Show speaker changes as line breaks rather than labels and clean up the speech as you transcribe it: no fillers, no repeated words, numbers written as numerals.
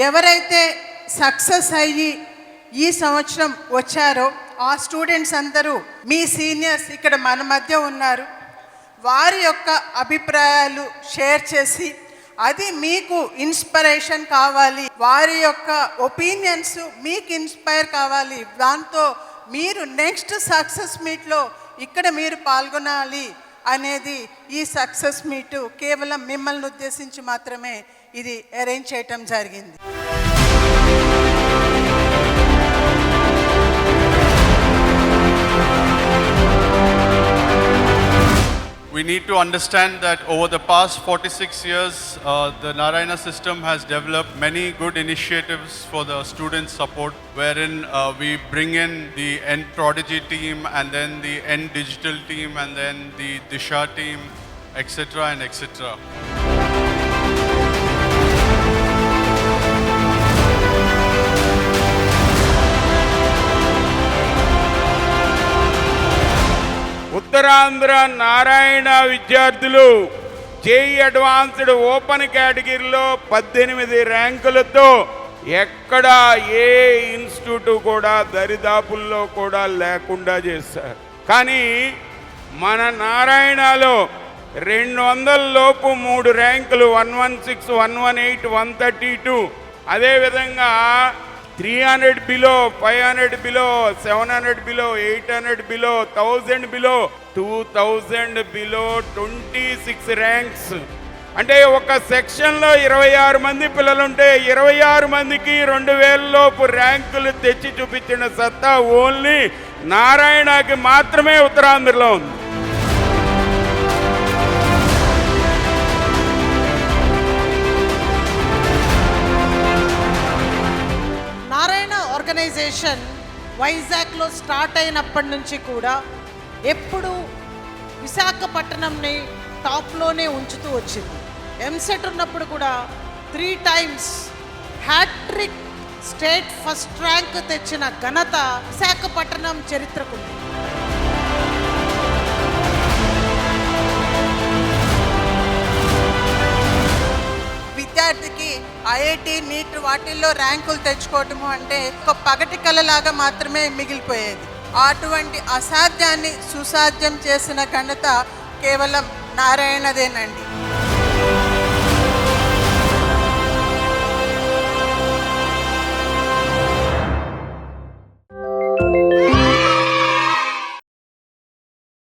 ఎవరైతే సక్సెస్ అయ్యి ఈ సంవత్సరం వచ్చారో ఆ స్టూడెంట్స్ అందరూ మీ సీనియర్స్ ఇక్కడ మన మధ్య ఉన్నారు. వారి యొక్క అభిప్రాయాలు షేర్ చేసి అది మీకు ఇన్స్పిరేషన్ కావాలి, వారి యొక్క ఒపీనియన్స్ మీకు ఇన్స్పైర్ కావాలి, దాంతో మీరు నెక్స్ట్ సక్సెస్ మీట్లో ఇక్కడ మీరు పాల్గొనాలి అనేది ఈ సక్సెస్ మీట్ కేవలం మిమ్మల్ని ఉద్దేశించి మాత్రమే ఇది అరేంజ్ చేయటం జరిగింది.
We need to understand that over the past 46 years, the Narayana system has developed many good initiatives for the student support, wherein we bring in the N Prodigy team and then the N Digital team and then the Disha team, etc. and etc.
Uttarandhra Narayana విద్యార్థులు JEE advanced open కేటగిరీలో 18 ర్యాంకులతో ఎక్కడా ఏ institute కూడా దరిదాపుల్లో కూడా లేకుండా చేశారు. కానీ మన నారాయణలో 200 లోపు 3 ర్యాంకులు 116, 118, 132, అదేవిధంగా 300 below, 500 below, 700 below, 800 below, 1000 below, 2000 below 26 ranks. అంటే ఒక సెక్షన్లో 26 మంది పిల్లలుంటే 26 మందికి 2000 లోపు ర్యాంకులు తెచ్చి చూపించిన సత్తా ఓన్లీ నారాయణకి మాత్రమే ఉత్తరాంధ్రలో ఉంది.
ఆర్గనైజేషన్ వైజాగ్లో స్టార్ట్ అయినప్పటి నుంచి కూడా ఎప్పుడు విశాఖపట్నంని టాప్లోనే ఉంచుతూ వచ్చింది. ఎంసెట్ ఉన్నప్పుడు కూడా 3 times hat trick state first rank తెచ్చిన ఘనత విశాఖపట్నం చరిత్రకుంది.
విద్యార్థికి ఐఐటి, నీట్ వాటిల్లో ర్యాంకులు తెచ్చుకోవటము అంటే ఒక పగటి కళలాగా మాత్రమే మిగిలిపోయేది. అటువంటి అసాధ్యాన్ని సుసాధ్యం చేసిన ఘనత కేవలం నారాయణదేనండి.